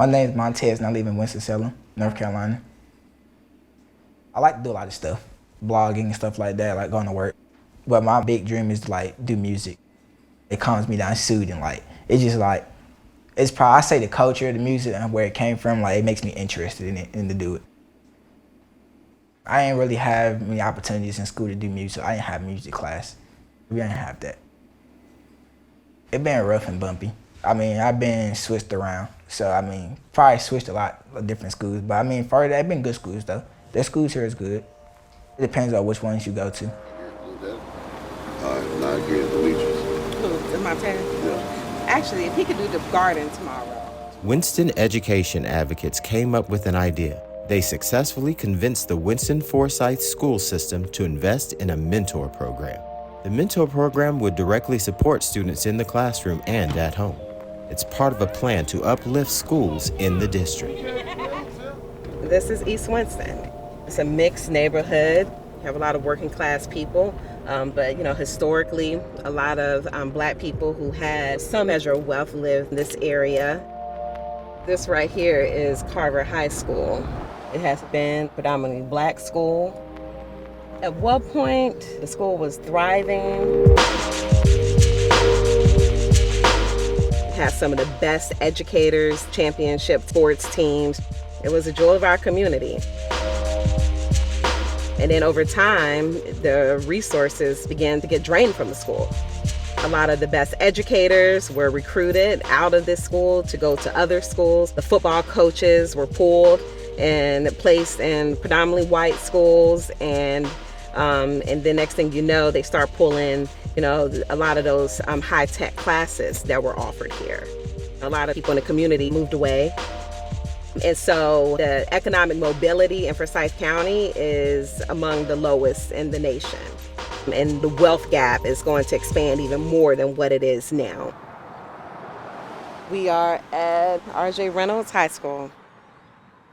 My name is Montez and I live in Winston-Salem, North Carolina. I like to do a lot of stuff, blogging and stuff like that, like going to work. But my big dream is to like do music. It calms me down, soothing. Like it's just like it's probably I say the culture, the music, and where it came from. Like it makes me interested in it and to do it. I ain't really have many opportunities in school to do music. I didn't have music class. We didn't have that. It been rough and bumpy. I mean, I've been switched around. So, I mean, probably switched a lot of different schools. But, I mean, for that, been good schools, though. The schools here is good. It depends on which ones you go to. Not getting bleachers. Who? Montez? Yeah. Actually, if he could do the garden tomorrow. Winston education advocates came up with an idea. They successfully convinced the Winston Forsyth school system to invest in a mentor program. The mentor program would directly support students in the classroom and at home. It's part of a plan to uplift schools in the district. This is East Winston. It's a mixed neighborhood. We have a lot of working class people, but historically, a lot of black people who had some measure of wealth live in this area. This right here is Carver High School. It has been predominantly black school. At one point, the school was thriving. It has some of the best educators, championship sports teams. It was a jewel of our community. And then over time, the resources began to get drained from the school. A lot of the best educators were recruited out of this school to go to other schools. The football coaches were pulled and placed in predominantly white schools, and the next thing you know, they start pulling, a lot of those high-tech classes that were offered here. A lot of people in the community moved away. And so the economic mobility in Forsyth County is among the lowest in the nation. And the wealth gap is going to expand even more than what it is now. We are at R.J. Reynolds High School.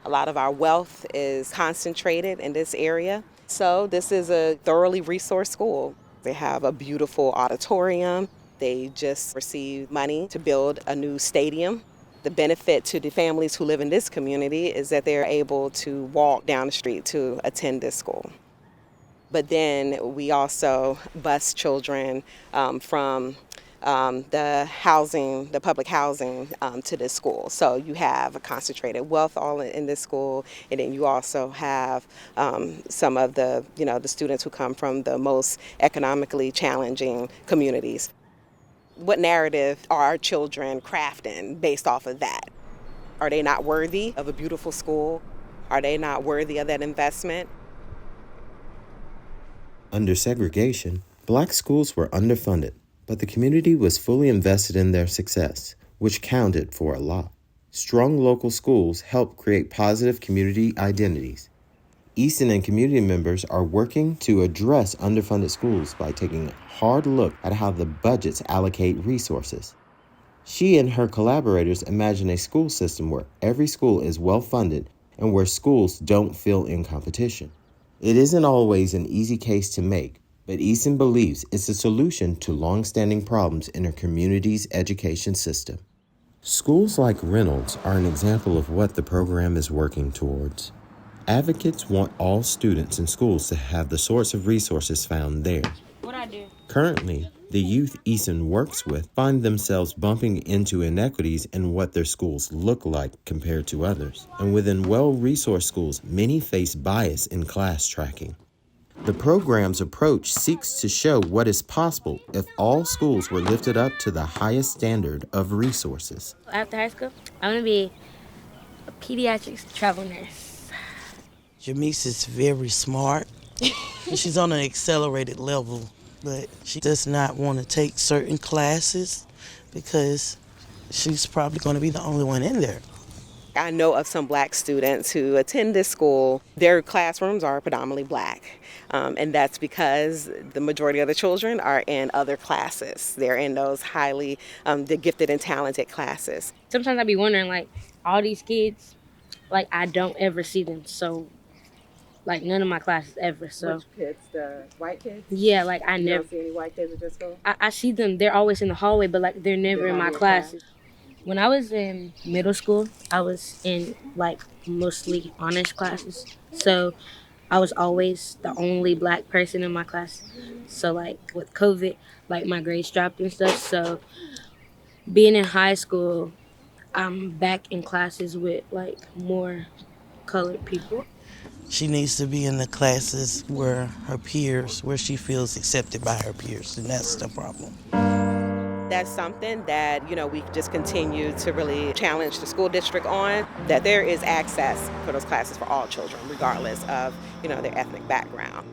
A lot of our wealth is concentrated in this area. So this is a thoroughly resourced school. They have a beautiful auditorium. They just received money to build a new stadium. The benefit to the families who live in this community is that they're able to walk down the street to attend this school. But then we also bus children from the public housing to this school. So you have a concentrated wealth all in this school, and then you also have some of the students who come from the most economically challenging communities. What narrative are our children crafting based off of that? Are they not worthy of a beautiful school? Are they not worthy of that investment? Under segregation, black schools were underfunded, but the community was fully invested in their success, which counted for a lot. Strong local schools help create positive community identities. Easton and community members are working to address underfunded schools by taking a hard look at how the budgets allocate resources. She and her collaborators imagine a school system where every school is well-funded and where schools don't feel in competition. It isn't always an easy case to make, but Easton believes it's a solution to long-standing problems in her community's education system. Schools like Reynolds are an example of what the program is working towards. Advocates want all students in schools to have the sorts of resources found there. Currently, the youth Easton works with find themselves bumping into inequities in what their schools look like compared to others. And within well-resourced schools, many face bias in class tracking. The program's approach seeks to show what is possible if all schools were lifted up to the highest standard of resources. After high school, I want to be a pediatrics travel nurse. Jamise is very smart. She's on an accelerated level, but she does not want to take certain classes because she's probably going to be the only one in there. I know of some black students who attend this school. Their classrooms are predominantly black, and that's because the majority of the children are in other classes. They're in those highly the gifted and talented classes. Sometimes I be wondering, all these kids, I don't ever see them, so none of my classes ever. So which kids? The white kids? Yeah, I you never don't see any white kids at your school? I see them. They're always in the hallway, but they're never in my classes. When I was in middle school, I was in like mostly honors classes. So I was always the only black person in my class. So like with COVID, like my grades dropped and stuff. So being in high school, I'm back in classes with like more colored people. She needs to be in the classes where her peers, where she feels accepted by her peers, and that's the problem. That's something that, we just continue to really challenge the school district on, that there is access for those classes for all children, regardless of, their ethnic background.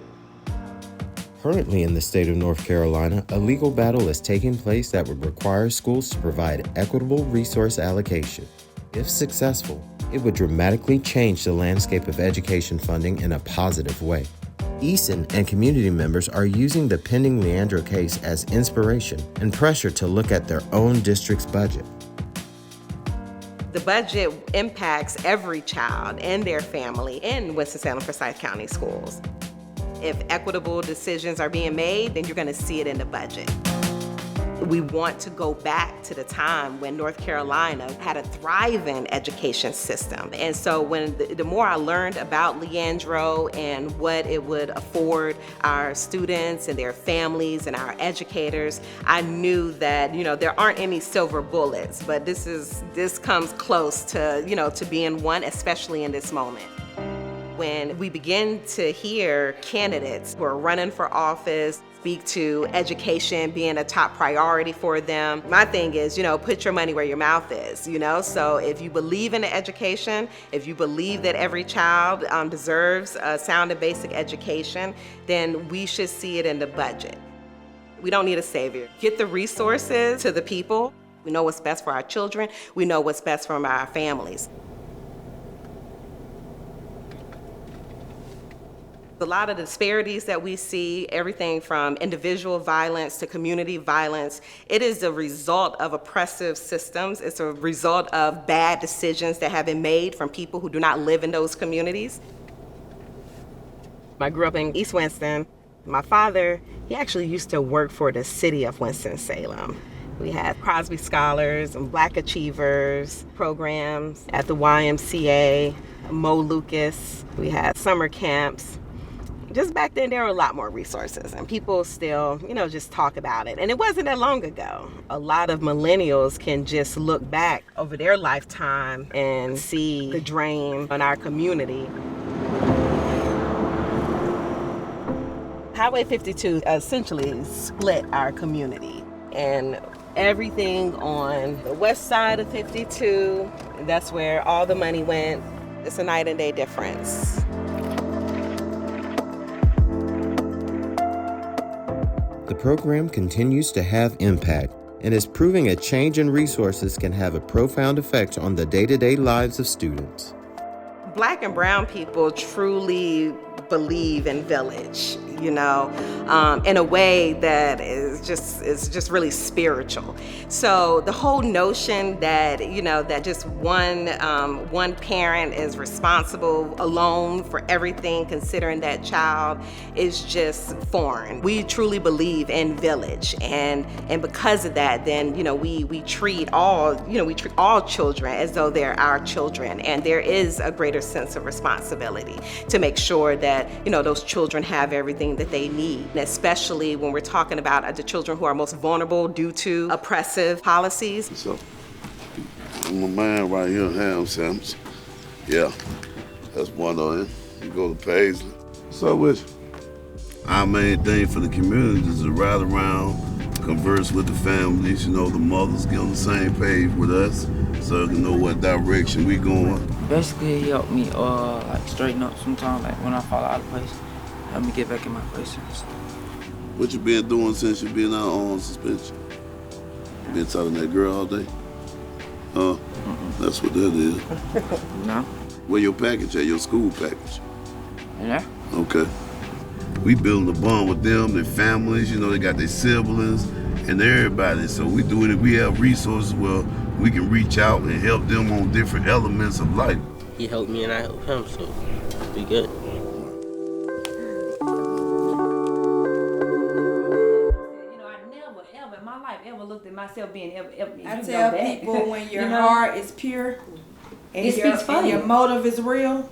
Currently in the state of North Carolina, a legal battle is taking place that would require schools to provide equitable resource allocation. If successful, it would dramatically change the landscape of education funding in a positive way. Easton and community members are using the pending Leandro case as inspiration and pressure to look at their own district's budget. The budget impacts every child and their family in Winston-Salem Forsyth County schools. If equitable decisions are being made, then you're going to see it in the budget. We want to go back to the time when North Carolina had a thriving education system. And so when the more I learned about Leandro and what it would afford our students and their families and our educators, I knew that, there aren't any silver bullets, but this comes close to, to being one, especially in this moment. When we begin to hear candidates who are running for office speak to education being a top priority for them, my thing is, put your money where your mouth is, So if you believe in education, if you believe that every child deserves a sound and basic education, then we should see it in the budget. We don't need a savior. Get the resources to the people. We know what's best for our children. We know what's best for our families. A lot of the disparities that we see, everything from individual violence to community violence, it is a result of oppressive systems. It's a result of bad decisions that have been made from people who do not live in those communities. I grew up in East Winston. My father, he actually used to work for the city of Winston-Salem. We had Crosby Scholars and Black Achievers programs at the YMCA, Mo Lucas. We had summer camps. Just back then, there were a lot more resources, and people still, just talk about it. And it wasn't that long ago. A lot of millennials can just look back over their lifetime and see the drain on our community. Highway 52 essentially split our community, and everything on the west side of 52, that's where all the money went. It's a night and day difference. The program continues to have impact and is proving a change in resources can have a profound effect on the day-to-day lives of students. Black and brown people truly believe in village, in a way that is just really spiritual. So the whole notion that, that just one parent is responsible alone for everything, considering that child, is just foreign. We truly believe in village, and because of that, then, we treat all children as though they're our children, and there is a greater sense of responsibility to make sure that, those children have everything that they need, especially when we're talking about the children who are most vulnerable due to oppressive policies. So, my man right here, Ham Sandwich. Yeah, that's one of them. You go to Paisley. What's up with you? Our main thing for the community is to ride around, converse with the families, the mothers get on the same page with us so they can know what direction we going. Basically, he helped me straighten up sometimes, like when I fall out of place, help me get back in my place. What you been doing since you been out on suspension? You been talking to that girl all day? Huh? That's what that is. No. Where your package at, your school package? Yeah. Okay. We building a bond with them, their families, they got their siblings and everybody. So we doing it, we have resources where we can reach out and help them on different elements of life. He helped me and I helped him, so we good. I never ever in my life ever looked at myself myself being I tell people when your heart is pure and and your motive is real,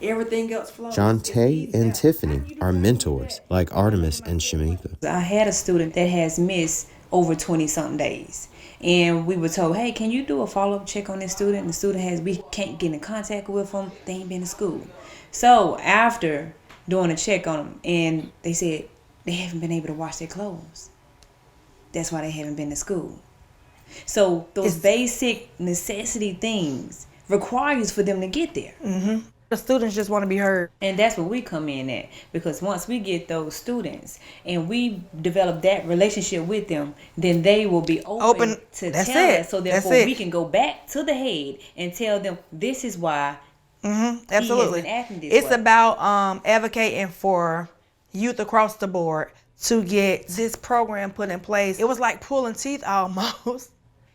everything else flows. Jonte and Tiffany are mentors like Artemus and Shamika. I had a student that has missed over 20-something days. And we were told, hey, can you do a follow-up check on this student? And the student we can't get in contact with them. They ain't been to school. So after doing a check on them, and they said they haven't been able to wash their clothes. That's why they haven't been to school. So those basic necessity things requires for them to get there. Mm-hmm. The students just want to be heard. And that's where we come in at. Because once we get those students and we develop that relationship with them, then they will be open to tell us. So therefore we can go back to the head and tell them this is why absolutely. he has been acting this It's way. about advocating for youth across the board to get this program put in place. It was like pulling teeth almost.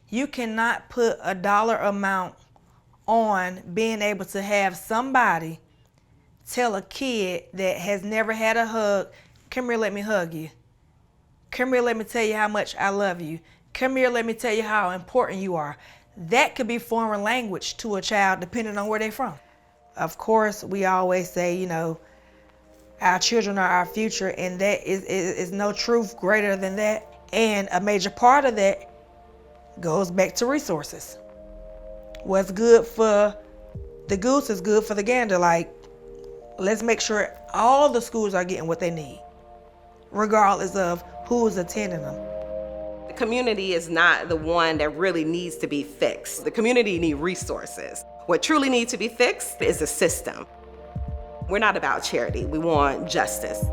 You cannot put a dollar amount on being able to have somebody tell a kid that has never had a hug, come here, let me hug you. Come here, let me tell you how much I love you. Come here, let me tell you how important you are. That could be foreign language to a child depending on where they're from. Of course, we always say, our children are our future, and that is no truth greater than that. And a major part of that goes back to resources. What's good for the goose is good for the gander. Like, let's make sure all the schools are getting what they need, regardless of who is attending them. The community is not the one that really needs to be fixed. The community needs resources. What truly needs to be fixed is the system. We're not about charity. We want justice.